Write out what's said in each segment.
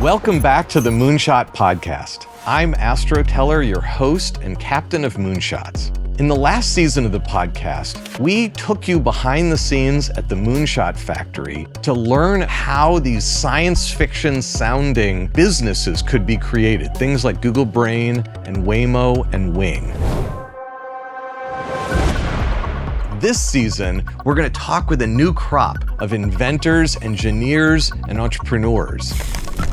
Welcome back to the Moonshot Podcast. I'm Astro, your host and captain of Moonshots. In the last season of the podcast, we took you behind the scenes at the Moonshot factory to learn how these science fiction sounding businesses could be created. Things like Google Brain and Waymo and Wing. This season, we're going to talk with a new crop of inventors, engineers, and entrepreneurs,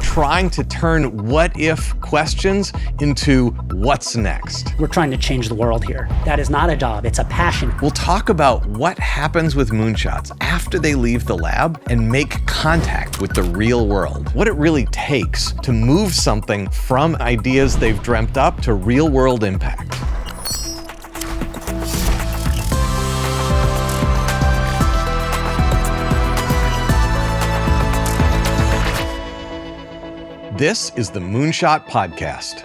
trying to turn what-if questions into what's next. We're trying to change the world here. That is not a job, it's a passion. We'll talk about what happens with moonshots after they leave the lab and make contact with the real world. What it really takes to move something from ideas they've dreamt up to real-world impact. This is the Moonshot Podcast.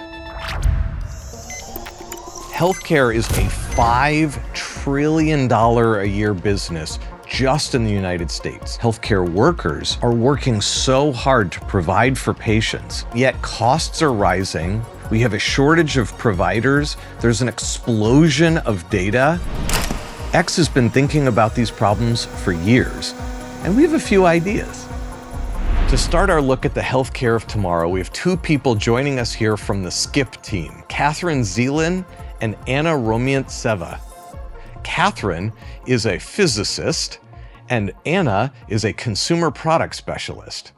Healthcare is a $5 trillion a year business just in the United States. Healthcare workers are working so hard to provide for patients, yet costs are rising. We have a shortage of providers. There's an explosion of data. X has been thinking about these problems for years, and we have a few ideas. To start our look at the healthcare of tomorrow, we have two people joining us here from the SKIP team, Kathryn and Anna Roumiantseva. Kathryn is a physicist, and Anna is a consumer product specialist.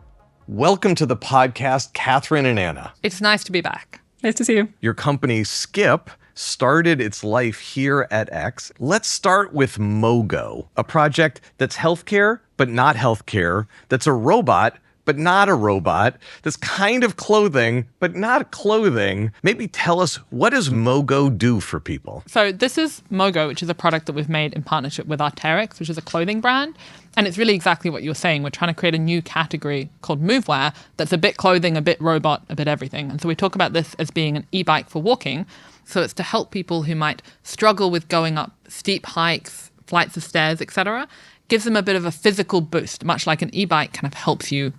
Welcome to the podcast, Kathryn and Anna. It's nice to be back. Nice to see you. Your company, SKIP, started its life here at X. Let's start with MoGo, a project that's healthcare, but not healthcare, that's a robot, but not a robot, that's kind of clothing, but not clothing. Maybe tell us, what does MoGo do for people? So this is MoGo, which is a product that we've made in partnership with Arc'teryx, which is a clothing brand. And it's really exactly what you were saying. We're trying to create a new category called movewear that's a bit clothing, a bit robot, a bit everything. And so we talk about this as being an e-bike for walking. So it's to help people who might struggle with going up steep hikes, flights of stairs, etc. Gives them a bit of a physical boost, much like an e-bike kind of helps you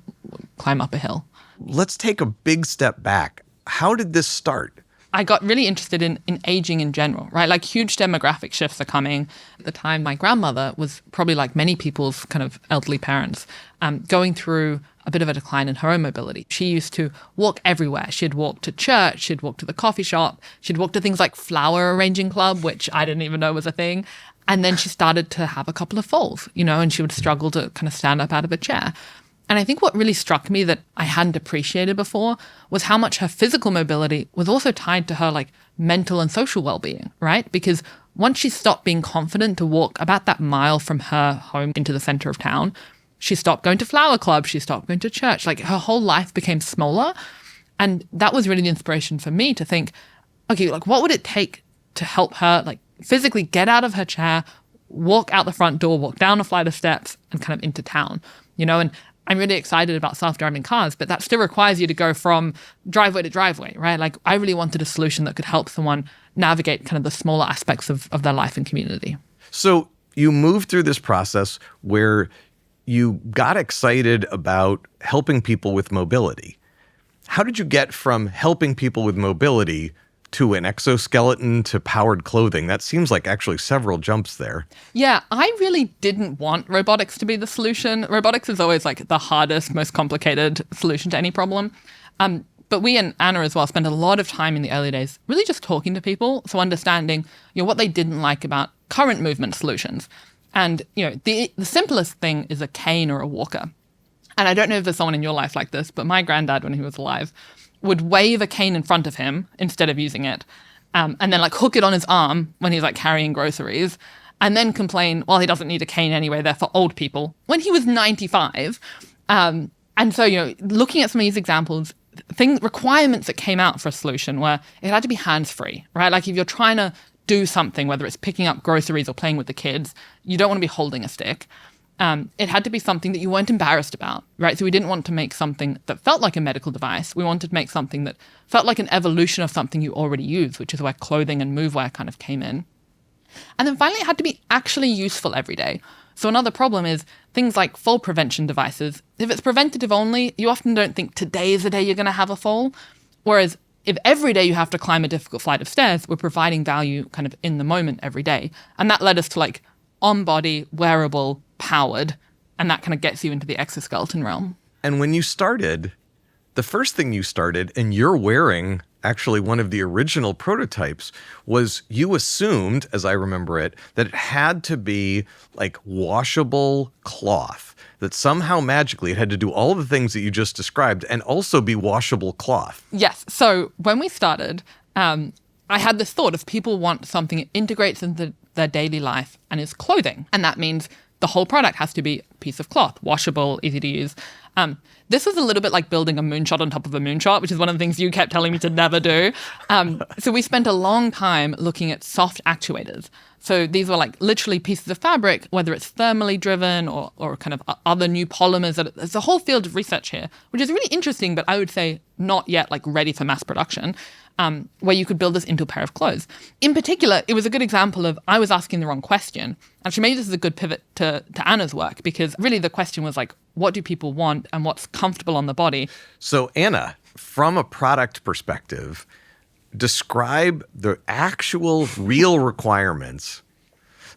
climb up a hill. Let's take a big step back. How did this start? I got really interested in aging in general, right? Like huge demographic shifts are coming. At the time, my grandmother was probably like many people's kind of elderly parents, going through a bit of a decline in her own mobility. She used to walk everywhere. She'd walk to church, she'd walk to the coffee shop, she'd walk to things like flower arranging club, which I didn't even know was a thing. And then she started to have a couple of falls, and she would struggle to kind of stand up out of a chair. And I think what really struck me that I hadn't appreciated before was how much her physical mobility was also tied to her like mental and social well-being, right? Because once she stopped being confident to walk about that mile from her home into the center of town, she stopped going to flower club, she stopped going to church. Like her whole life became smaller. And that was really the inspiration for me to think, okay, like what would it take to help her like physically get out of her chair, walk out the front door, walk down a flight of steps and kind of into town, and I'm really excited about self-driving cars, but that still requires you to go from driveway to driveway, right? Like I really wanted a solution that could help someone navigate kind of the smaller aspects of their life and community. So you moved through this process where you got excited about helping people with mobility. How did you get from helping people with mobility to an exoskeleton to powered clothing? That seems like actually several jumps there. Yeah, I really didn't want robotics to be the solution. Robotics is always like the hardest, most complicated solution to any problem. But we and Anna as well spent a lot of time in the early days really just talking to people, so understanding what they didn't like about current movement solutions. And the simplest thing is a cane or a walker. And I don't know if there's someone in your life like this, but my granddad, when he was alive, would wave a cane in front of him instead of using it, and then like hook it on his arm when he's like carrying groceries, and then complain, well, he doesn't need a cane anyway, they're for old people, when he was 95. And so, looking at some of these examples, requirements that came out for a solution where it had to be hands-free, right? Like if you're trying to do something, whether it's picking up groceries or playing with the kids, you don't want to be holding a stick. It had to be something that you weren't embarrassed about, right? So we didn't want to make something that felt like a medical device. We wanted to make something that felt like an evolution of something you already use, which is where clothing and movewear kind of came in. And then finally, it had to be actually useful every day. So another problem is things like fall prevention devices. If it's preventative only, you often don't think today is the day you're going to have a fall. Whereas if every day you have to climb a difficult flight of stairs, we're providing value kind of in the moment every day. And that led us to like on-body, wearable, powered, and that kind of gets you into the exoskeleton realm. And when you started, the first thing you started, and you're wearing actually one of the original prototypes, was you assumed, as I remember it, that it had to be like washable cloth, that somehow magically it had to do all the things that you just described and also be washable cloth. Yes. So when we started, I had this thought of people want something that integrates into their daily life and is clothing. And that means the whole product has to be a piece of cloth, washable, easy to use. This was a little bit like building a moonshot on top of a moonshot, which is one of the things you kept telling me to never do. So we spent a long time looking at soft actuators. So these were like literally pieces of fabric, whether it's thermally driven or kind of other new polymers. There's a whole field of research here, which is really interesting, but I would say not yet like ready for mass production, where you could build this into a pair of clothes. In particular, it was a good example of I was asking the wrong question. Actually, maybe this is a good pivot to Anna's work, because really the question was like, what do people want and what's comfortable on the body? So Anna, from a product perspective, describe the actual real requirements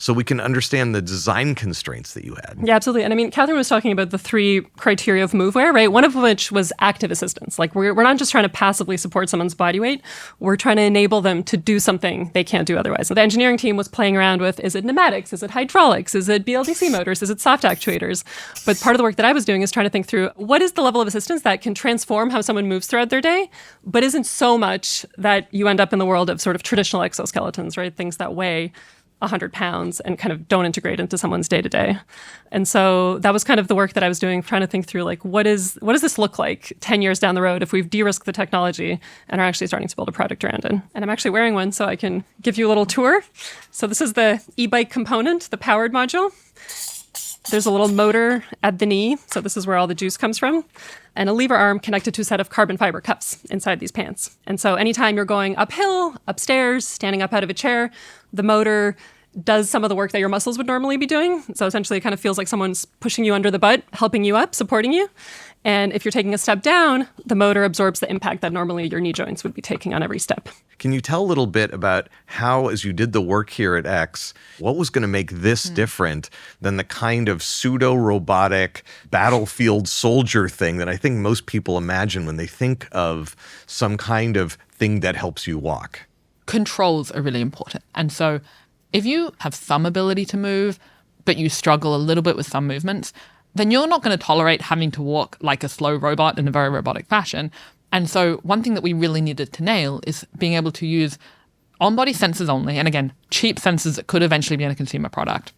so we can understand the design constraints that you had. Yeah, absolutely. And I mean, Kathryn was talking about the 3 criteria of movewear, right? One of which was active assistance. Like we're not just trying to passively support someone's body weight. We're trying to enable them to do something they can't do otherwise. So the engineering team was playing around with, is it pneumatics? Is it hydraulics? Is it BLDC motors? Is it soft actuators? But part of the work that I was doing is trying to think through what is the level of assistance that can transform how someone moves throughout their day, but isn't so much that you end up in the world of sort of traditional exoskeletons, right? Things that weigh 100 pounds and kind of don't integrate into someone's day-to-day. And so that was kind of the work that I was doing, trying to think through like, what does this look like 10 years down the road if we've de-risked the technology and are actually starting to build a product around it. And I'm actually wearing one so I can give you a little tour. So this is the e-bike component, the powered module. There's a little motor at the knee, so this is where all the juice comes from, and a lever arm connected to a set of carbon fiber cups inside these pants. And so anytime you're going uphill, upstairs, standing up out of a chair, the motor does some of the work that your muscles would normally be doing. So essentially it kind of feels like someone's pushing you under the butt, helping you up, supporting you. And if you're taking a step down, the motor absorbs the impact that normally your knee joints would be taking on every step. Can you tell a little bit about how, as you did the work here at X, what was going to make this different than the kind of pseudo-robotic battlefield soldier thing that I think most people imagine when they think of some kind of thing that helps you walk? Controls are really important. And so if you have some ability to move, but you struggle a little bit with some movements, then you're not going to tolerate having to walk like a slow robot in a very robotic fashion. And so one thing that we really needed to nail is being able to use on-body sensors only, and again, cheap sensors that could eventually be in a consumer product,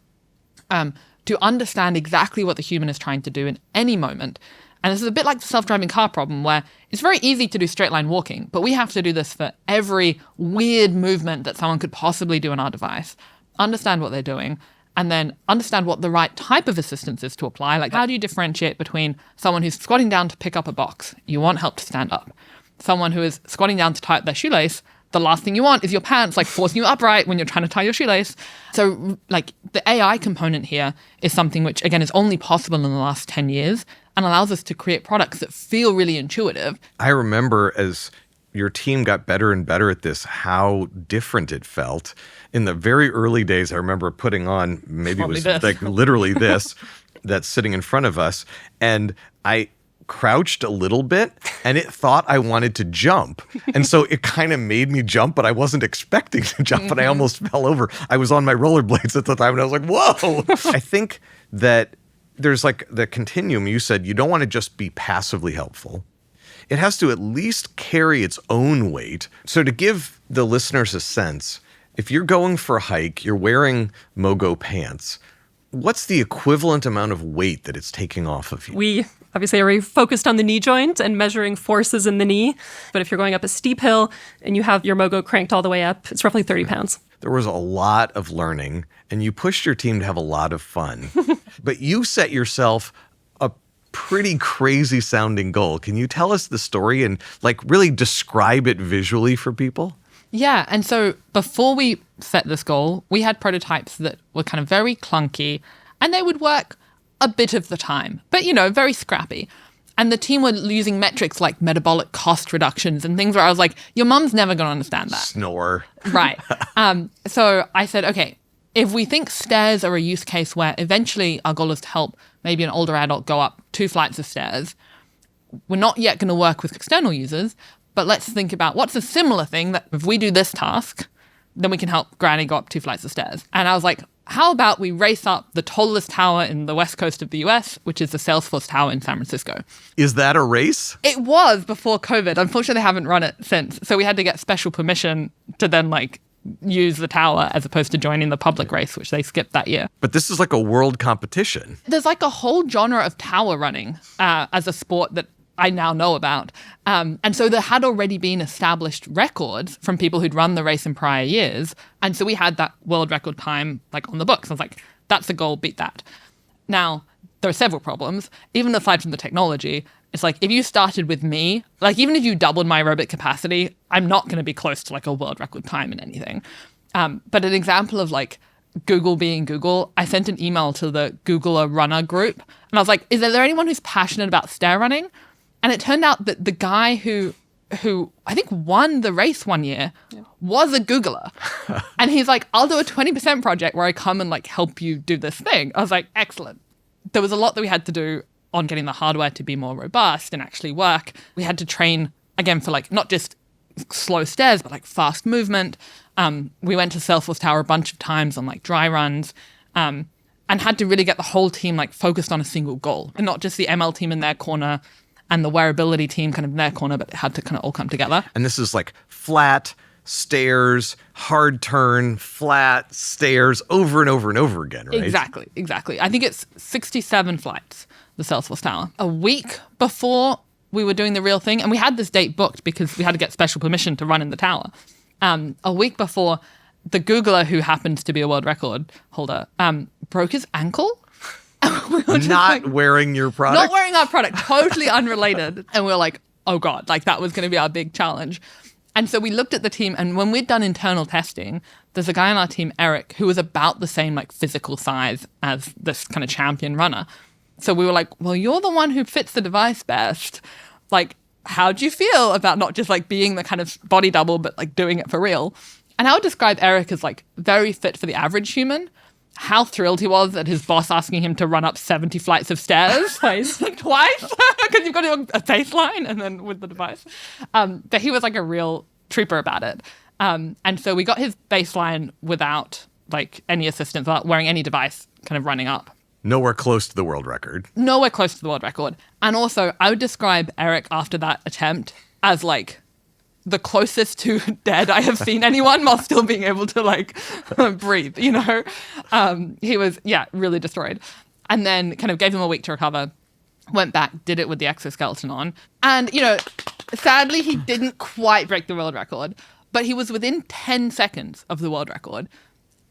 to understand exactly what the human is trying to do in any moment. And this is a bit like the self-driving car problem, where it's very easy to do straight line walking, but we have to do this for every weird movement that someone could possibly do on our device, understand what they're doing, and then understand what the right type of assistance is to apply. Like, how do you differentiate between someone who's squatting down to pick up a box? You want help to stand up. Someone who is squatting down to tie up their shoelace, the last thing you want is your pants like forcing you upright when you're trying to tie your shoelace. So like the AI component here is something which, again, is only possible in the last 10 years and allows us to create products that feel really intuitive. I remember as your team got better and better at this, how different it felt. In the very early days, I remember putting on, maybe it was like literally this, that's sitting in front of us. And I crouched a little bit and it thought I wanted to jump. And so it kind of made me jump, but I wasn't expecting to jump, but I almost fell over. I was on my rollerblades at the time and I was like, whoa. I think that there's like the continuum. You said you don't want to just be passively helpful. It has to at least carry its own weight. So to give the listeners a sense, if you're going for a hike, you're wearing Mogo pants, what's the equivalent amount of weight that it's taking off of you? We obviously are very focused on the knee joint and measuring forces in the knee. But if you're going up a steep hill and you have your Mogo cranked all the way up, it's roughly 30 pounds. There was a lot of learning and you pushed your team to have a lot of fun. But you set yourself a pretty crazy sounding goal. Can you tell us the story and like really describe it visually for people? Yeah. And so before we set this goal, we had prototypes that were kind of very clunky And they would work a bit of the time, but, very scrappy. And the team were using metrics like metabolic cost reductions and things where I was like, your mum's never going to understand that. Snore. Right. So I said, okay, if we think stairs are a use case where eventually our goal is to help maybe an older adult go up 2 flights of stairs, we're not yet going to work with external users, but let's think about what's a similar thing that if we do this task, then we can help Granny go up 2 flights of stairs. And I was like, how about we race up the tallest tower in the west coast of the US, which is the Salesforce Tower in San Francisco. Is that a race? It was before COVID. Unfortunately, they haven't run it since. So we had to get special permission to then use the tower as opposed to joining the public race, which they skipped that year. But this is like a world competition. There's like a whole genre of tower running as a sport that I now know about. And so there had already been established records from people who'd run the race in prior years. And so we had that world record time on the books. I was like, that's the goal, beat that. Now, there are several problems. Even aside from the technology, it's like if you started with me, even if you doubled my aerobic capacity, I'm not going to be close to a world record time in anything. But an example of Google being Google, I sent an email to the Googler runner group. And I was like, is there anyone who's passionate about stair running? And it turned out that the guy who I think won the race one year was a Googler. And he's like, I'll do a 20% project where I come and help you do this thing. I was like, excellent. There was a lot that we had to do on getting the hardware to be more robust and actually work. We had to train, again, for not just slow stairs, but fast movement. We went to Salesforce Tower a bunch of times on dry runs and had to really get the whole team focused on a single goal and not just the ML team in their corner and the wearability team kind of in their corner, but it had to kind of all come together. And this is flat, stairs, hard turn, flat, stairs, over and over and over again, right? Exactly. I think it's 67 flights, the Salesforce Tower. A week before we were doing the real thing, and we had this date booked because we had to get special permission to run in the tower. A week before, the Googler, who happens to be a world record holder, broke his ankle. Not wearing your product? Not wearing our product, totally unrelated. And we were like, oh God, that was going to be our big challenge. And so we looked at the team, and when we'd done internal testing, there's a guy on our team, Eric, who was about the same physical size as this kind of champion runner. So we were like, well, you're the one who fits the device best. How do you feel about not just being the kind of body double, but doing it for real? And I would describe Eric as very fit for the average human. How thrilled he was at his boss asking him to run up 70 flights of stairs. Twice. Because you've got to do a baseline and then with the device. But he was a real trooper about it. And so we got his baseline without any assistance, without wearing any device, kind of running up. Nowhere close to the world record. Nowhere close to the world record. And also, I would describe Eric after that attempt as the closest to dead I have seen anyone while still being able to breathe, He was, really destroyed. And then kind of gave him a week to recover, went back, did it with the exoskeleton on. And, sadly, he didn't quite break the world record, but he was within 10 seconds of the world record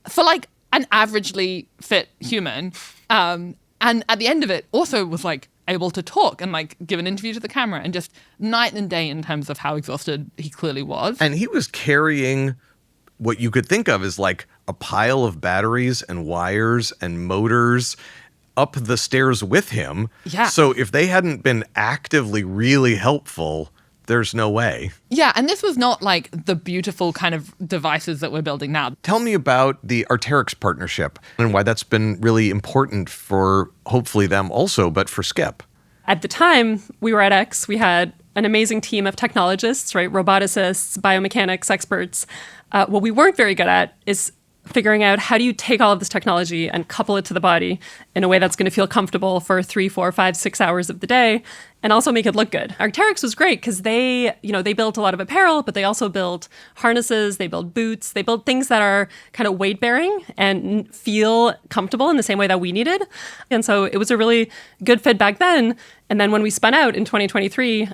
for an averagely fit human. And at the end of it also was able to talk and give an interview to the camera, and just night and day in terms of how exhausted he clearly was. And he was carrying what you could think of as a pile of batteries and wires and motors up the stairs with him. Yeah. So if they hadn't been actively really helpful, there's no way. Yeah, and this was not the beautiful kind of devices that we're building now. Tell me about the Arc'teryx partnership and why that's been really important for hopefully them also, but for Skip. At the time we were at X, we had an amazing team of technologists, right? Roboticists, biomechanics experts. What we weren't very good at is figuring out how do you take all of this technology and couple it to the body in a way that's going to feel comfortable for 3, 4, 5, 6 hours of the day, and also make it look good. Arc'teryx was great because they built a lot of apparel, but they also built harnesses, they built boots, they built things that are kind of weight bearing and feel comfortable in the same way that we needed. And so it was a really good fit back then. And then when we spun out in 2023,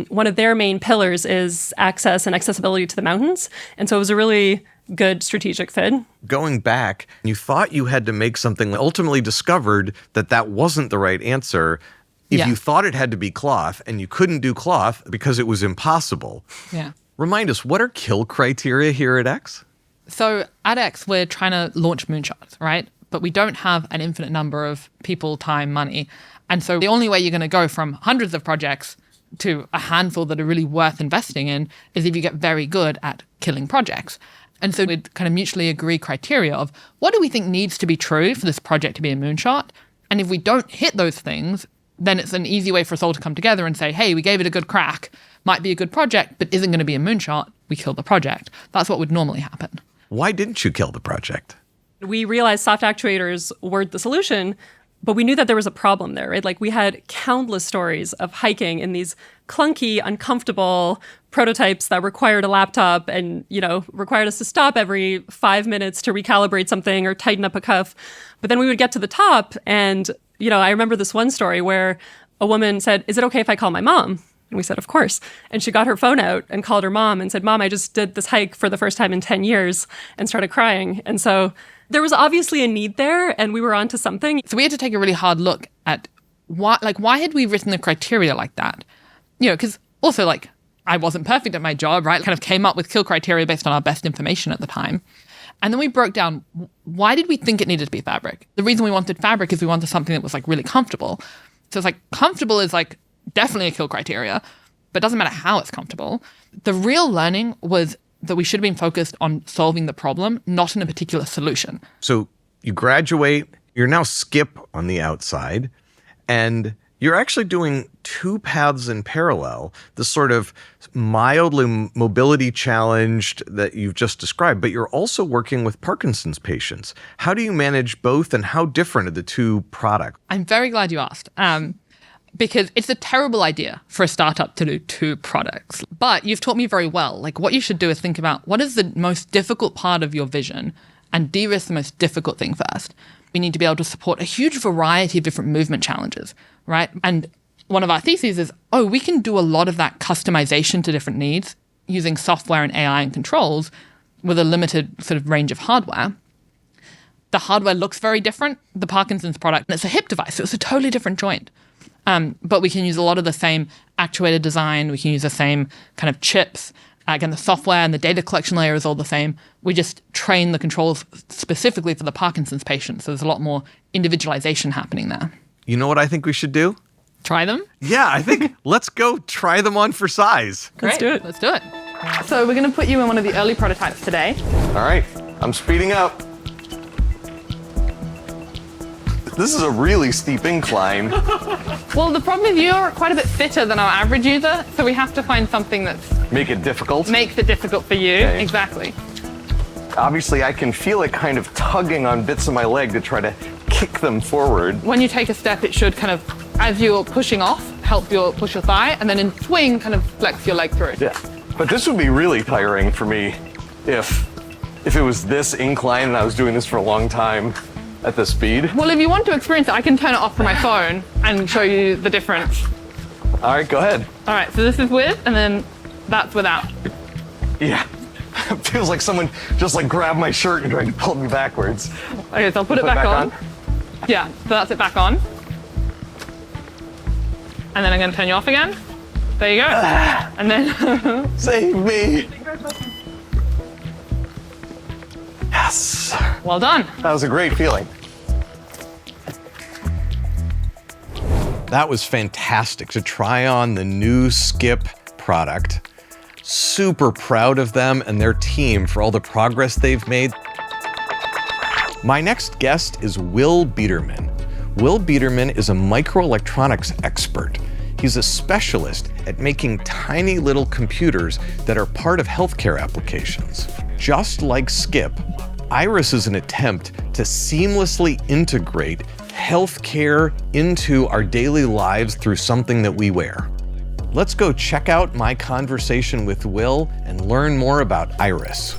one of their main pillars is access and accessibility to the mountains. And so it was a really good strategic fit. Going back, you thought you had to make something, ultimately discovered that wasn't the right answer. If you thought it had to be cloth and you couldn't do cloth because it was impossible. Yeah. Remind us, what are kill criteria here at X? So at X, we're trying to launch Moonshots, right? but we don't have an infinite number of people, time, money. And so the only way you're going to go from hundreds of projects to a handful that are really worth investing in is if you get very good at killing projects. And so we'd kind of mutually agree criteria of what do we think needs to be true for this project to be a moonshot? And if we don't hit those things, then it's an easy way for us all to come together and say, hey, we gave it a good crack, might be a good project, but isn't going to be a moonshot. We kill the project. That's what would normally happen. Why didn't you kill the project? We realized soft actuators weren't the solution, but we knew that there was a problem there, right? Like we had countless stories of hiking in these clunky, uncomfortable prototypes that required a laptop and, required us to stop every 5 minutes to recalibrate something or tighten up a cuff. But then we would get to the top and, I remember this one story where a woman said, "Is it okay if I call my mom?" And we said, "Of course." And she got her phone out and called her mom and said, "Mom, I just did this hike for the first time in 10 years," and started crying. And so there was obviously a need there, and we were onto something. So we had to take a really hard look at why had we written the criteria like that? Because also I wasn't perfect at my job, right? Kind of came up with kill criteria based on our best information at the time. And then we broke down, why did we think it needed to be fabric? The reason we wanted fabric is we wanted something that was really comfortable. So it's comfortable is definitely a kill criteria, but it doesn't matter how it's comfortable. The real learning was that we should have been focused on solving the problem, not in a particular solution. So you graduate, you're now Skip on the outside, and you're actually doing two paths in parallel, the sort of mildly mobility challenged that you've just described, but you're also working with Parkinson's patients. How do you manage both, and how different are the two products? I'm very glad you asked. Because it's a terrible idea for a startup to do two products. But you've taught me very well. What you should do is think about what is the most difficult part of your vision and de-risk the most difficult thing first. We need to be able to support a huge variety of different movement challenges, right? And one of our theses is, we can do a lot of that customization to different needs using software and AI and controls with a limited sort of range of hardware. The hardware looks very different. The Parkinson's product, it's a hip device, so it's a totally different joint. But we can use a lot of the same actuator design. We can use the same kind of chips. Again, the software and the data collection layer is all the same. We just train the controls specifically for the Parkinson's patient. So there's a lot more individualization happening there. You know what I think we should do? Try them? Yeah, I think let's go try them on for size. Great. Let's do it. Let's do it. So we're going to put you in one of the early prototypes today. All right, I'm speeding up. This is a really steep incline. Well, the problem is you're quite a bit fitter than our average user, so we have to find something that Make it difficult? makes it difficult for you. Okay. Exactly. Obviously, I can feel it kind of tugging on bits of my leg to try to kick them forward. When you take a step, it should kind of, as you're pushing off, help push your thigh, and then in swing, kind of flex your leg through. Yeah, but this would be really tiring for me if it was this incline and I was doing this for a long time at this speed. Well, if you want to experience it, I can turn it off from my phone and show you the difference. All right, go ahead. All right, so this is with, and then that's without. Yeah, it feels like someone just grabbed my shirt and tried to pull me backwards. Okay, so I'll put it back on. Yeah, so that's it back on. And then I'm going to turn you off again. There you go. And then... Save me. Yes. Well done. That was a great feeling. That was fantastic to try on the new Skip product. Super proud of them and their team for all the progress they've made. My next guest is Will Biederman. Will Biederman is a microelectronics expert. He's a specialist at making tiny little computers that are part of healthcare applications. Just like Skip, Iris is an attempt to seamlessly integrate healthcare into our daily lives through something that we wear. Let's go check out my conversation with Will and learn more about Iris.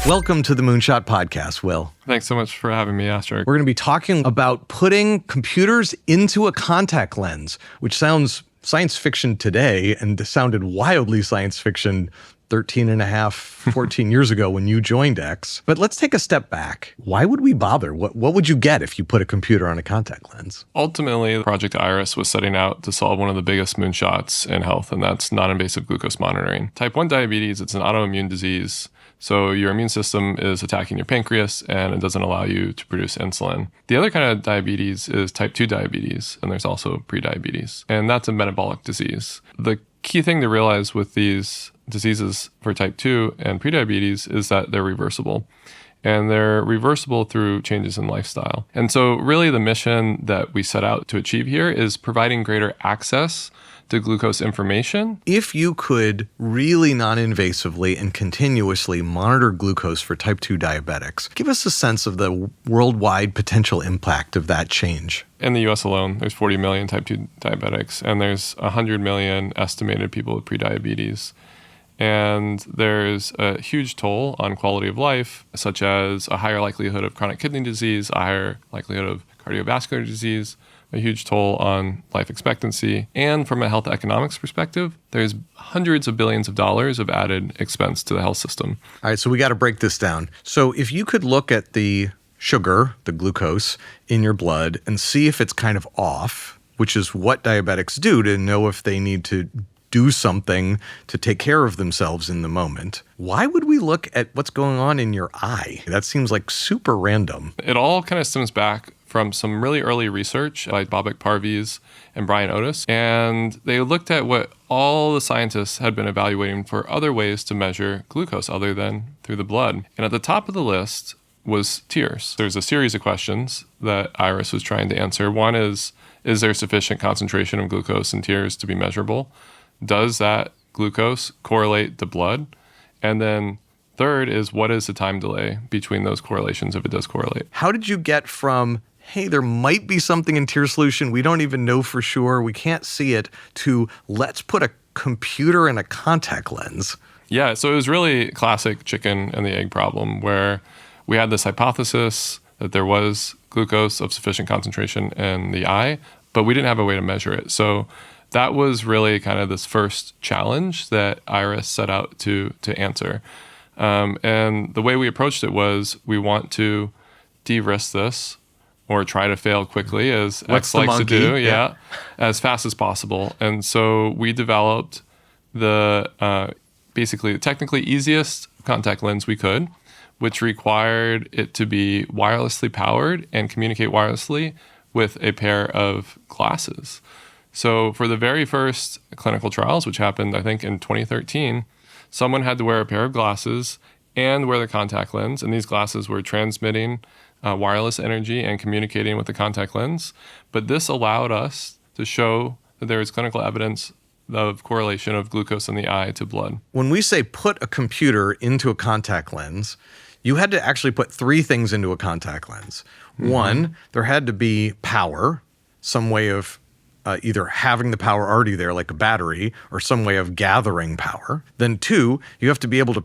Welcome to the Moonshot Podcast, Will. Thanks so much for having me, Astro. We're going to be talking about putting computers into a contact lens, which sounds science fiction today and sounded wildly science fiction 13 and a half, 14 years ago when you joined X. But let's take a step back. Why would we bother? What would you get if you put a computer on a contact lens? Ultimately, Project Iris was setting out to solve one of the biggest moonshots in health, and that's non-invasive glucose monitoring. Type 1 diabetes, it's an autoimmune disease So your immune system is attacking your pancreas and it doesn't allow you to produce insulin. The other kind of diabetes is type 2 diabetes, and there's also prediabetes, and that's a metabolic disease. The key thing to realize with these diseases for type 2 and prediabetes is that they're reversible. And they're reversible through changes in lifestyle. And so really the mission that we set out to achieve here is providing greater access to glucose information. If you could really non-invasively and continuously monitor glucose for type 2 diabetics, give us a sense of the worldwide potential impact of that change. In the US alone, there's 40 million type 2 diabetics, and there's 100 million estimated people with prediabetes. And there's a huge toll on quality of life, such as a higher likelihood of chronic kidney disease, a higher likelihood of cardiovascular disease, a huge toll on life expectancy. And from a health economics perspective, there's hundreds of billions of dollars of added expense to the health system. All right, so we got to break this down. So if you could look at the sugar, the glucose in your blood, and see if it's kind of off, which is what diabetics do to know if they need to do something to take care of themselves in the moment. Why would we look at what's going on in your eye? That seems like super random. It all kind of stems back from some really early research by Babak Parviz and Brian Otis. And they looked at what all the scientists had been evaluating for other ways to measure glucose other than through the blood. And at the top of the list was tears. There's a series of questions that Iris was trying to answer. One is there sufficient concentration of glucose in tears to be measurable? Does that glucose correlate to blood? And then third is, what is the time delay between those correlations if it does correlate? How did you get from, hey, there might be something in tear solution, we don't even know for sure, we can't see it, to let's put a computer in a contact lens? Yeah, so it was really classic chicken and the egg problem, where we had this hypothesis that there was glucose of sufficient concentration in the eye, but we didn't have a way to measure it. So that was really kind of this first challenge that Iris set out to answer. And the way we approached it was, we want to de-risk this, or try to fail quickly, as X likes to do, as fast as possible. And so we developed the basically the technically easiest contact lens we could, which required it to be wirelessly powered and communicate wirelessly with a pair of glasses. So for the very first clinical trials, which happened, I think, in 2013, someone had to wear a pair of glasses and wear the contact lens, and these glasses were transmitting wireless energy and communicating with the contact lens. But this allowed us to show that there is clinical evidence of correlation of glucose in the eye to blood. When we say put a computer into a contact lens, you had to actually put three things into a contact lens. Mm-hmm. One, there had to be power, some way of either having the power already there, like a battery, or some way of gathering power. Then two, you have to be able to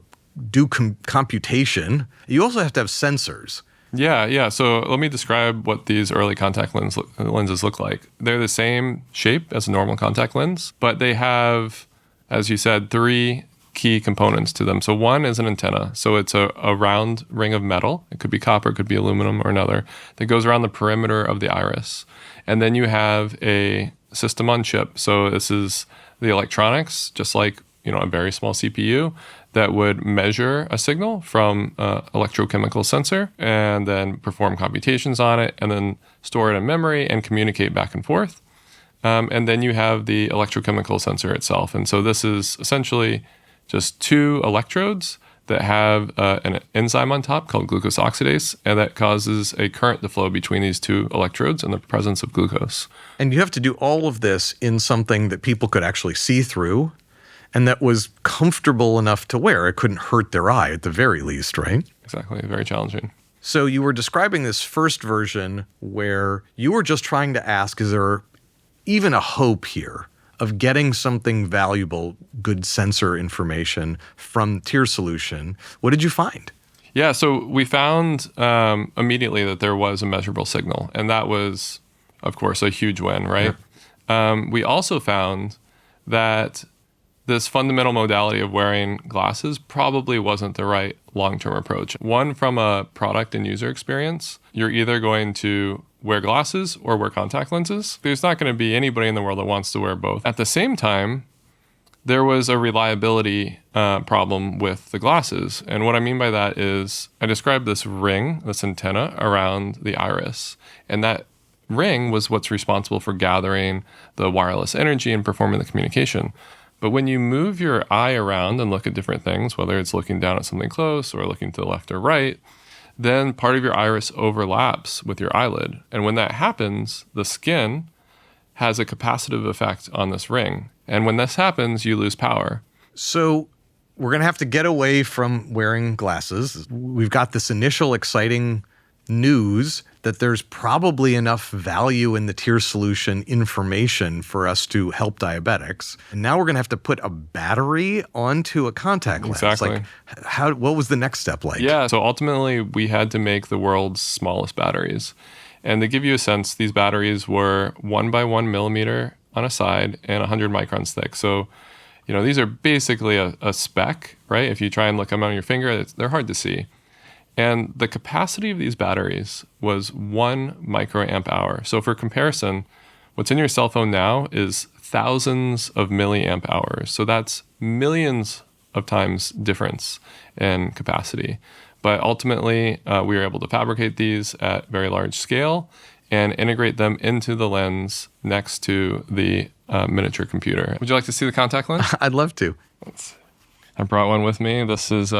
do computation. You also have to have sensors. Yeah. So let me describe what these early contact lenses look like. They're the same shape as a normal contact lens, but they have, as you said, three key components to them. So one is an antenna. So it's a round ring of metal. It could be copper, it could be aluminum, or another, that goes around the perimeter of the iris. And then you have a system on chip. So this is the electronics, just like a very small CPU, that would measure a signal from an electrochemical sensor and then perform computations on it and then store it in memory and communicate back and forth. And then you have the electrochemical sensor itself. And so this is essentially just two electrodes that have an enzyme on top called glucose oxidase, and that causes a current to flow between these two electrodes in the presence of glucose. And you have to do all of this in something that people could actually see through, and that was comfortable enough to wear. It couldn't hurt their eye at the very least, right? Exactly, very challenging. So you were describing this first version where you were just trying to ask, is there even a hope here of getting something valuable, good sensor information from tear solution? What did you find? Yeah, so we found immediately that there was a measurable signal, and that was, of course, a huge win, right? Yeah. We also found that this fundamental modality of wearing glasses probably wasn't the right long-term approach. One, from a product and user experience, you're either going to wear glasses or wear contact lenses. There's not going to be anybody in the world that wants to wear both. At the same time, there was a reliability problem with the glasses. And what I mean by that is I described this ring, this antenna around the iris. And that ring was what's responsible for gathering the wireless energy and performing the communication. But when you move your eye around and look at different things, whether it's looking down at something close or looking to the left or right, then part of your iris overlaps with your eyelid. And when that happens, the skin has a capacitive effect on this ring. And when this happens, you lose power. So we're going to have to get away from wearing glasses. We've got this initial exciting news that there's probably enough value in the tier solution information for us to help diabetics. And now we're going to have to put a battery onto a contact lens. Exactly. Like, what was the next step like? Yeah, so ultimately we had to make the world's smallest batteries. And to give you a sense, these batteries were 1 by 1 millimeter on a side and 100 microns thick. So, these are basically a speck, right? If you try and look them on your finger, they're hard to see. And the capacity of these batteries was 1 microamp hour. So for comparison, what's in your cell phone now is thousands of milliamp hours. So that's millions of times difference in capacity. But ultimately, we were able to fabricate these at very large scale and integrate them into the lens next to the miniature computer. Would you like to see the contact lens? I'd love to. I brought one with me. This is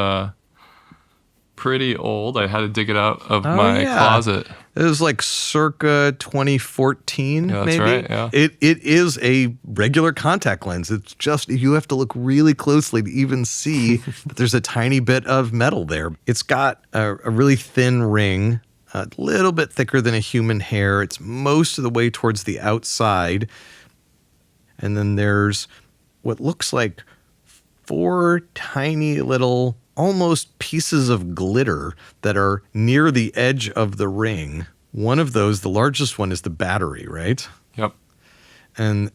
pretty old. I had to dig it out of my closet. It was like circa 2014, yeah, that's maybe. Right, yeah. It is a regular contact lens. It's just, you have to look really closely to even see that there's a tiny bit of metal there. It's got a really thin ring, a little bit thicker than a human hair. It's most of the way towards the outside. And then there's what looks like 4 tiny little almost pieces of glitter that are near the edge of the ring. One of those, the largest one, is the battery, right? Yep. And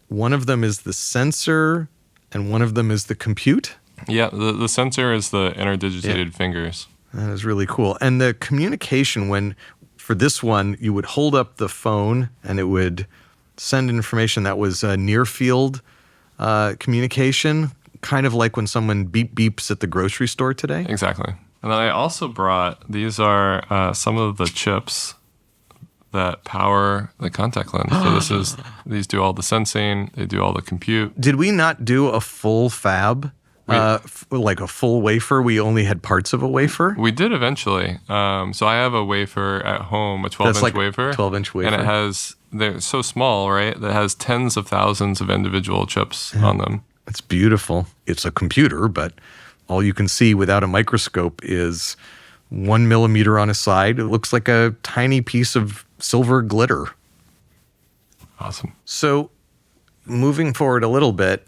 one of them is the sensor, and one of them is the compute? Yeah, the sensor is the interdigitated fingers. That is really cool. And the communication, for this one, you would hold up the phone and it would send information that was near field communication, kind of like when someone beeps at the grocery store today. Exactly. And then I also brought, these are some of the chips that power the contact lens. So these do all the sensing, they do all the compute. Did we not do a full fab? Like a full wafer? We only had parts of a wafer? We did eventually. So I have a wafer at home, a 12-inch wafer. 12-inch wafer. And they're so small, right? That has tens of thousands of individual chips on them. It's beautiful. It's a computer, but all you can see without a microscope is 1 millimeter on a side. It looks like a tiny piece of silver glitter. Awesome. So moving forward a little bit,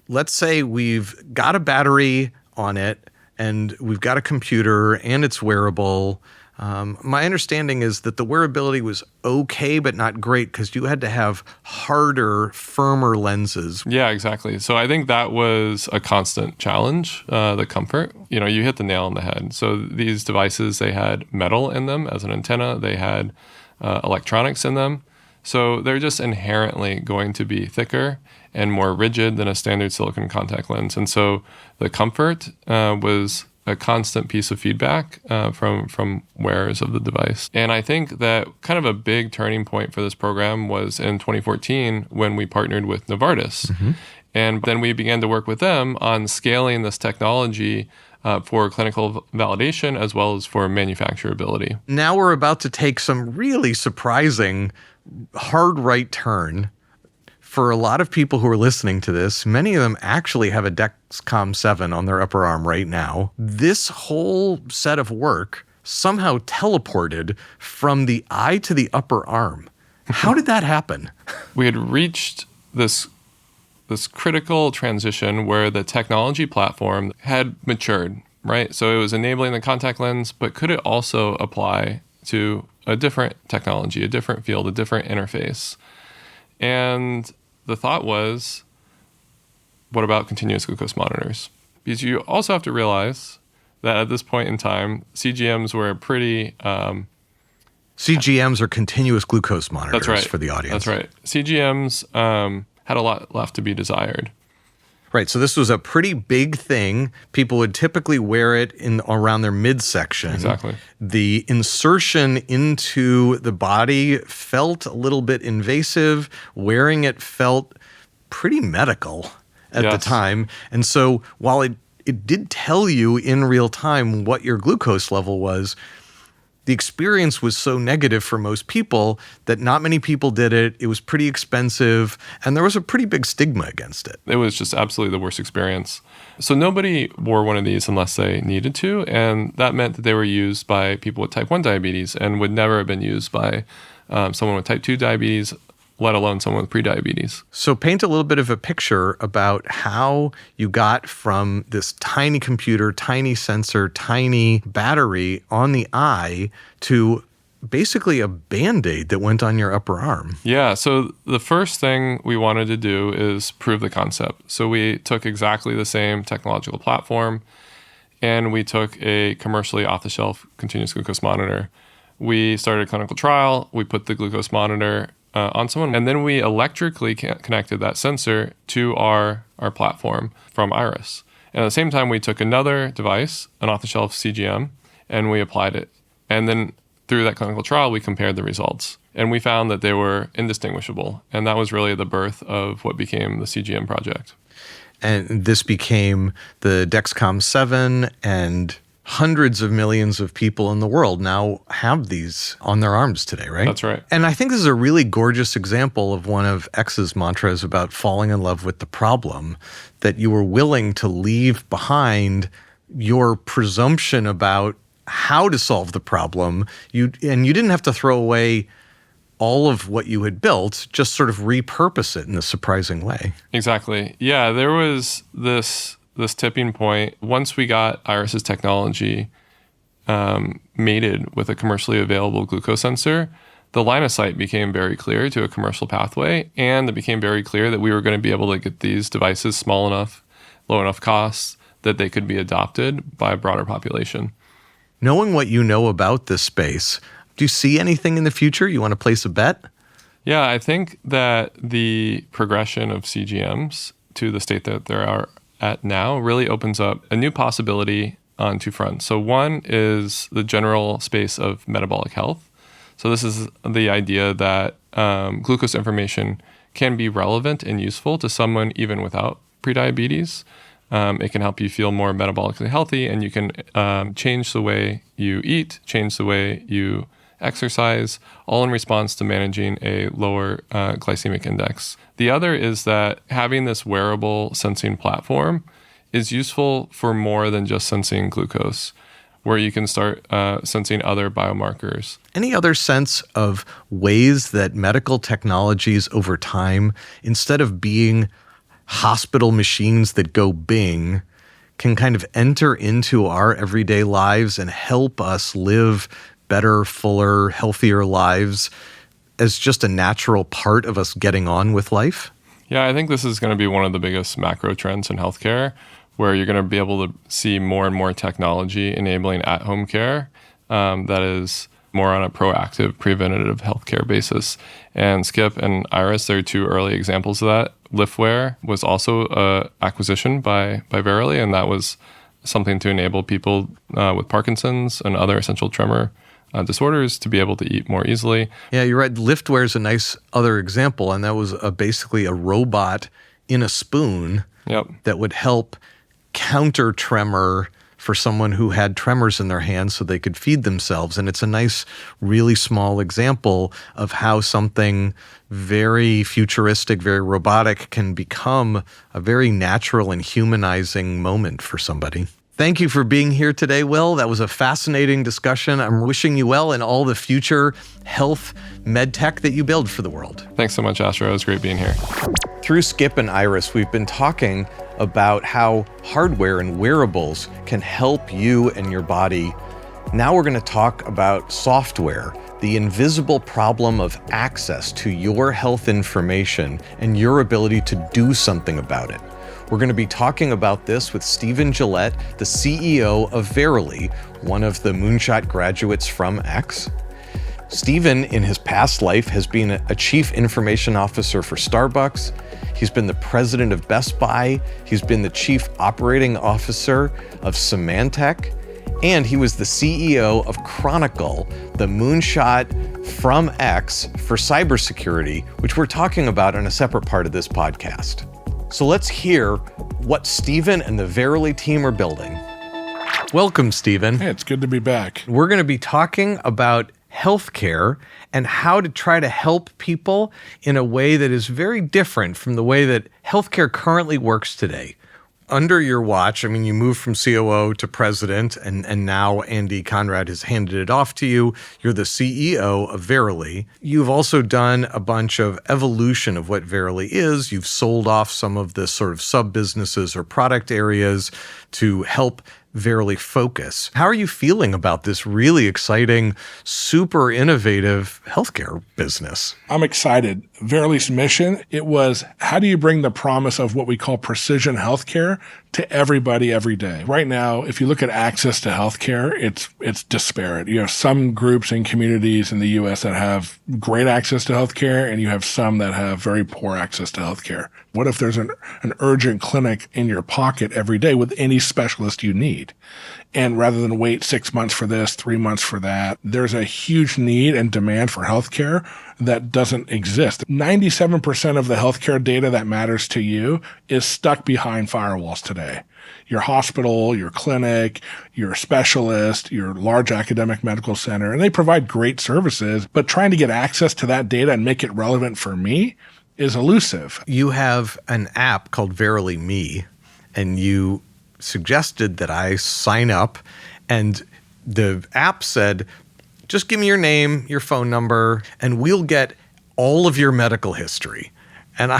let's say we've got a battery on it and we've got a computer and it's wearable. My understanding is that the wearability was okay, but not great because you had to have harder, firmer lenses. Yeah, exactly. So I think that was a constant challenge, the comfort. You hit the nail on the head. So these devices, they had metal in them as an antenna. They had electronics in them. So they're just inherently going to be thicker and more rigid than a standard silicon contact lens. And so the comfort was a constant piece of feedback from wearers of the device. And I think that kind of a big turning point for this program was in 2014 when we partnered with Novartis. Mm-hmm. And then we began to work with them on scaling this technology for clinical validation as well as for manufacturability. Now we're about to take some really surprising hard right turn. For a lot of people who are listening to this, many of them actually have a Dexcom 7 on their upper arm right now. This whole set of work somehow teleported from the eye to the upper arm. How did that happen? We had reached this critical transition where the technology platform had matured, right? So it was enabling the contact lens, but could it also apply to a different technology, a different field, a different interface? And the thought was, what about continuous glucose monitors? Because you also have to realize that at this point in time, CGMs were pretty... CGMs are continuous glucose monitors. That's right. For the audience. That's right. CGMs had a lot left to be desired. Right. So this was a pretty big thing. People would typically wear it in around their midsection. Exactly. The insertion into the body felt a little bit invasive. Wearing it felt pretty medical at the time. And so while it did tell you in real time what your glucose level was, the experience was so negative for most people that not many people did it. It was pretty expensive, and there was a pretty big stigma against it. It was just absolutely the worst experience. So nobody wore one of these unless they needed to, and that meant that they were used by people with type 1 diabetes and would never have been used by someone with type 2 diabetes, let alone someone with prediabetes. So paint a little bit of a picture about how you got from this tiny computer, tiny sensor, tiny battery on the eye to basically a Band-Aid that went on your upper arm. Yeah, so the first thing we wanted to do is prove the concept. So we took exactly the same technological platform, and we took a commercially off-the-shelf continuous glucose monitor. We started a clinical trial. We put the glucose monitor on someone, and then we electrically connected that sensor to our platform from Iris. And at the same time, we took another device, an off-the-shelf CGM, and we applied it. And then through that clinical trial, we compared the results, and we found that they were indistinguishable. And that was really the birth of what became the CGM project. And this became the Dexcom 7, and hundreds of millions of people in the world now have these on their arms today, right? That's right. And I think this is a really gorgeous example of one of X's mantras about falling in love with the problem, that you were willing to leave behind your presumption about how to solve the problem. You didn't have to throw away all of what you had built, just sort of repurpose it in a surprising way. Exactly. Yeah, there was this tipping point. Once we got Iris's technology mated with a commercially available glucose sensor, the line of sight became very clear to a commercial pathway, and it became very clear that we were going to be able to get these devices small enough, low enough costs that they could be adopted by a broader population. Knowing what you know about this space, do you see anything in the future? You want to place a bet? Yeah, I think that the progression of CGMs to the state that they are at now really opens up a new possibility on two fronts. So one is the general space of metabolic health. So this is the idea that glucose information can be relevant and useful to someone even without prediabetes. It can help you feel more metabolically healthy, and you can change the way you eat, change the way you exercise, all in response to managing a lower glycemic index. The other is that having this wearable sensing platform is useful for more than just sensing glucose, where you can start sensing other biomarkers. Any other sense of ways that medical technologies over time, instead of being hospital machines that go bing, can kind of enter into our everyday lives and help us live better, fuller, healthier lives as just a natural part of us getting on with life? Yeah, I think this is going to be one of the biggest macro trends in healthcare, where you're going to be able to see more and more technology enabling at-home care that is more on a proactive, preventative healthcare basis. And Skip and Iris, they're two early examples of that. Liftware was also an acquisition by Verily, and that was something to enable people with Parkinson's and other essential tremor disorders to be able to eat more easily. Yeah, you're right. Liftware is a nice other example, and that was basically a robot in a spoon that would help counter tremor for someone who had tremors in their hands so they could feed themselves. And it's a nice, really small example of how something very futuristic, very robotic can become a very natural and humanizing moment for somebody. Thank you for being here today, Will. That was a fascinating discussion. I'm wishing you well in all the future health med tech that you build for the world. Thanks so much, Astro. It was great being here. Through Skip and Iris, we've been talking about how hardware and wearables can help you and your body. Now we're going to talk about software, the invisible problem of access to your health information and your ability to do something about it. We're going to be talking about this with Stephen Gillet, the CEO of Verily, one of the Moonshot graduates from X. Stephen, in his past life, has been a chief information officer for Starbucks. He's been the president of Best Buy. He's been the chief operating officer of Symantec. And he was the CEO of Chronicle, the moonshot from X for cybersecurity, which we're talking about in a separate part of this podcast. So let's hear what Stephen and the Verily team are building. Welcome, Stephen. Hey, it's good to be back. We're going to be talking about healthcare and how to try to help people in a way that is very different from the way that healthcare currently works today. Under your watch, I mean, you moved from COO to president, and now Andy Conrad has handed it off to you. You're the CEO of Verily. You've also done a bunch of evolution of what Verily is. You've sold off some of the sort of sub-businesses or product areas to help Verily focus. How are you feeling about this really exciting, super innovative healthcare business? I'm excited. Verily's mission, it was, how do you bring the promise of what we call precision healthcare to everybody every day? Right now, if you look at access to healthcare, it's disparate. You have some groups and communities in the U.S. that have great access to healthcare, and you have some that have very poor access to healthcare. What if there's an urgent clinic in your pocket every day with any specialist you need? And rather than wait 6 months for this, 3 months for that, there's a huge need and demand for healthcare that doesn't exist. 97% of the healthcare data that matters to you is stuck behind firewalls today. Your hospital, your clinic, your specialist, your large academic medical center, and they provide great services, but trying to get access to that data and make it relevant for me is elusive. You have an app called Verily Me, and you suggested that I sign up, and the app said, just give me your name, your phone number, and we'll get all of your medical history. And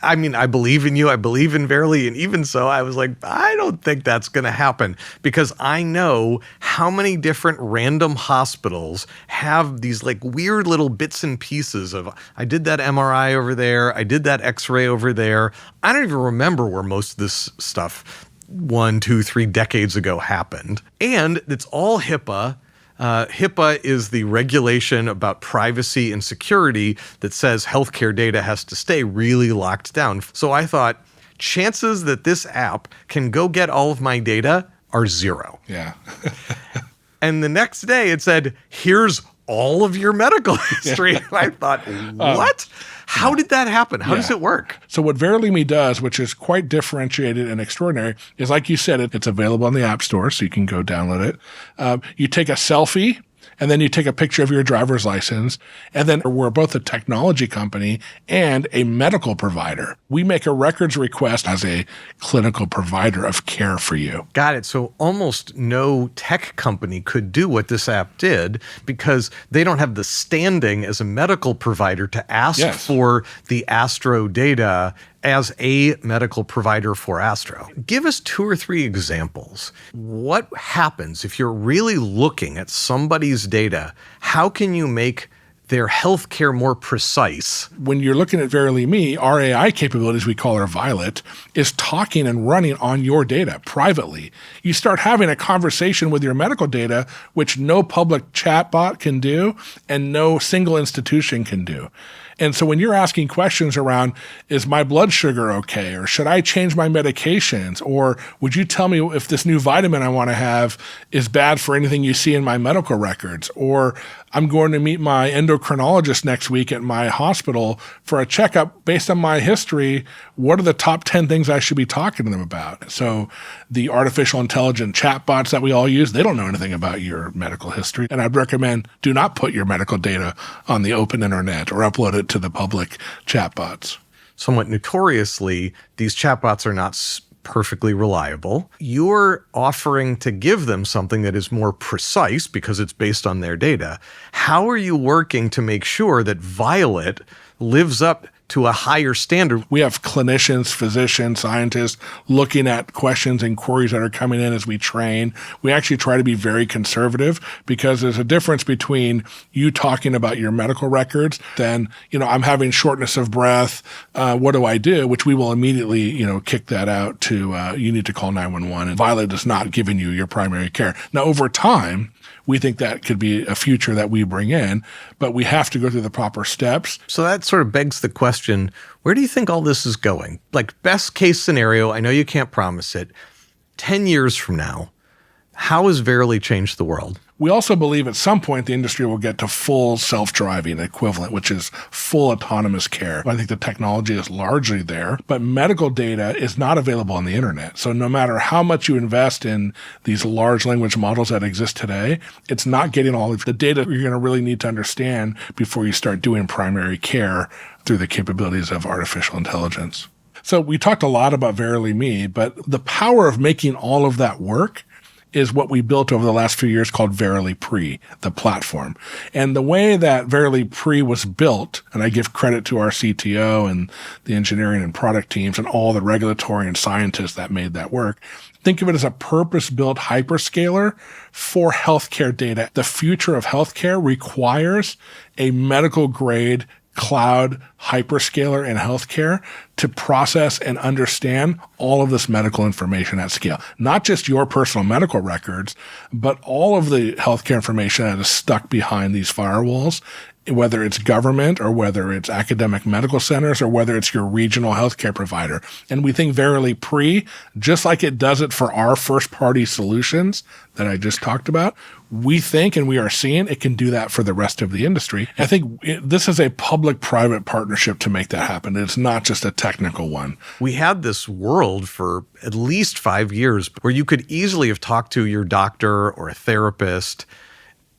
I mean, I believe in you. I believe in Verily. And even so, I was like, I don't think that's going to happen, because I know how many different random hospitals have these like weird little bits and pieces of, I did that MRI over there. I did that X-ray over there. I don't even remember where most of this stuff 1, 2, 3 decades ago happened. And it's all HIPAA. HIPAA is the regulation about privacy and security that says healthcare data has to stay really locked down. So I thought, chances that this app can go get all of my data are zero. Yeah. And the next day it said, here's all of your medical history. And I thought, what? How did that happen? How does it work? So what Verily Me does, which is quite differentiated and extraordinary, is like you said, it's available on the App Store, so you can go download it. You take a selfie, and then you take a picture of your driver's license, and then we're both a technology company and a medical provider. We make a records request as a clinical provider of care for you. Got it. So almost no tech company could do what this app did, because they don't have the standing as a medical provider to ask for the Astro data as a medical provider for Astro. Give us 2 or 3 examples. What happens if you're really looking at somebody's data? How can you make their healthcare more precise? When you're looking at Verily Me, our AI capabilities, we call her Violet, is talking and running on your data privately. You start having a conversation with your medical data, which no public chatbot can do and no single institution can do. And so when you're asking questions around, is my blood sugar okay? Or should I change my medications? Or would you tell me if this new vitamin I want to have is bad for anything you see in my medical records? Or I'm going to meet my endocrinologist next week at my hospital for a checkup based on my history. What are the top 10 things I should be talking to them about? So the artificial intelligent chatbots that we all use, they don't know anything about your medical history. And I'd recommend do not put your medical data on the open internet or upload it to the public chatbots. Somewhat notoriously, these chatbots are not perfectly reliable. You're offering to give them something that is more precise because it's based on their data. How are you working to make sure that Violet lives up to a higher standard? We have clinicians, physicians, scientists looking at questions and queries that are coming in as we train. We actually try to be very conservative because there's a difference between you talking about your medical records than, I'm having shortness of breath. What do I do? Which we will immediately, kick that out to, you need to call 911. And Violet is not giving you your primary care. Now, over time, we think that could be a future that we bring in, but we have to go through the proper steps. So that sort of begs the question, where do you think all this is going? Like, best case scenario, I know you can't promise it, 10 years from now, how has Verily changed the world? We also believe at some point the industry will get to full self-driving equivalent, which is full autonomous care. I think the technology is largely there, but medical data is not available on the internet. So no matter how much you invest in these large language models that exist today, it's not getting all of the data you're going to really need to understand before you start doing primary care through the capabilities of artificial intelligence. So we talked a lot about Verily Me, but the power of making all of that work is what we built over the last few years called Verily Pre, the platform. And the way that Verily Pre was built, and I give credit to our CTO and the engineering and product teams and all the regulatory and scientists that made that work, think of it as a purpose-built hyperscaler for healthcare data. The future of healthcare requires a medical-grade cloud hyperscaler in healthcare to process and understand all of this medical information at scale. Not just your personal medical records, but all of the healthcare information that is stuck behind these firewalls, whether it's government or whether it's academic medical centers or whether it's your regional healthcare provider. And we think Verily Pre, just like it does it for our first-party solutions that I just talked about, we think and we are seeing it can do that for the rest of the industry. I think this is a public-private partnership to make that happen. It's not just a technical one. We had this world for at least 5 years where you could easily have talked to your doctor or a therapist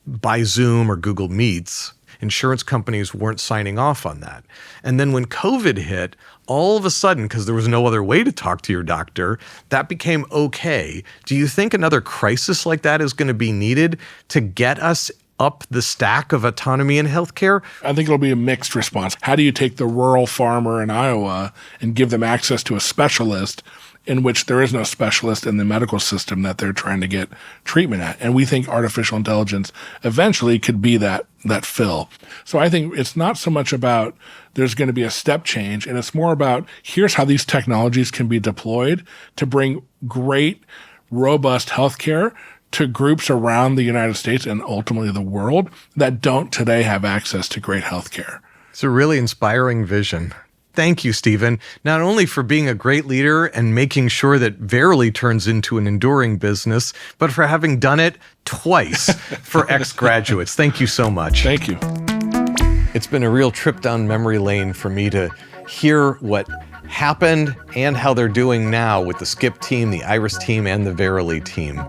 by Zoom or Google Meets. Insurance companies weren't signing off on that. And then when COVID hit, all of a sudden, because there was no other way to talk to your doctor, that became okay. Do you think another crisis like that is going to be needed to get us up the stack of autonomy in healthcare? I think it'll be a mixed response. How do you take the rural farmer in Iowa and give them access to a specialist in which there is no specialist in the medical system that they're trying to get treatment at? And we think artificial intelligence eventually could be that fill. So I think it's not so much about there's going to be a step change, and it's more about here's how these technologies can be deployed to bring great, robust healthcare to groups around the United States and ultimately the world that don't today have access to great healthcare. It's a really inspiring vision. Thank you, Stephen, not only for being a great leader and making sure that Verily turns into an enduring business, but for having done it twice for ex-graduates. Thank you so much. Thank you. It's been a real trip down memory lane for me to hear what happened and how they're doing now with the Skip team, the Iris team, and the Verily team.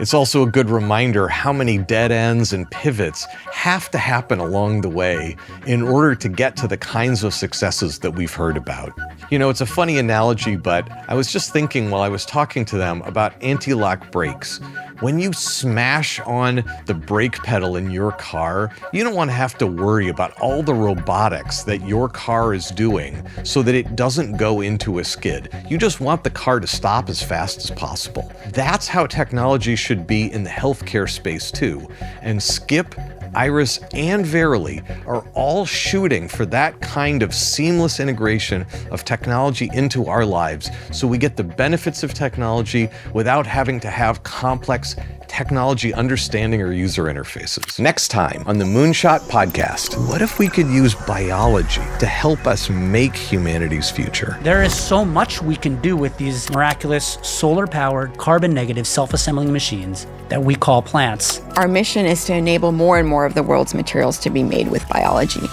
It's also a good reminder how many dead ends and pivots have to happen along the way in order to get to the kinds of successes that we've heard about. You know, it's a funny analogy, but I was just thinking while I was talking to them about anti-lock brakes. When you smash on the brake pedal in your car, you don't want to have to worry about all the robotics that your car is doing so that it doesn't go into a skid. You just want the car to stop as fast as possible. That's how technology should be in the healthcare space too. And Skip, Iris, and Verily are all shooting for that kind of seamless integration of technology into our lives so we get the benefits of technology without having to have complex technology understanding or user interfaces. Next time on the Moonshot Podcast, what if we could use biology to help us make humanity's future? There is so much we can do with these miraculous solar-powered, carbon-negative, self-assembling machines that we call plants. Our mission is to enable more and more of the world's materials to be made with biology.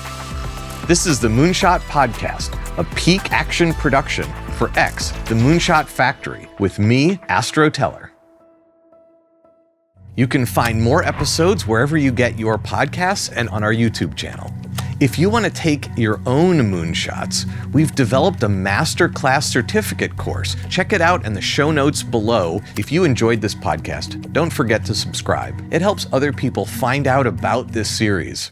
This is the Moonshot Podcast, a peak action production for X, the Moonshot Factory, with me, Astro Teller. You can find more episodes wherever you get your podcasts and on our YouTube channel. If you want to take your own moonshots, we've developed a masterclass certificate course. Check it out in the show notes below. If you enjoyed this podcast, don't forget to subscribe. It helps other people find out about this series.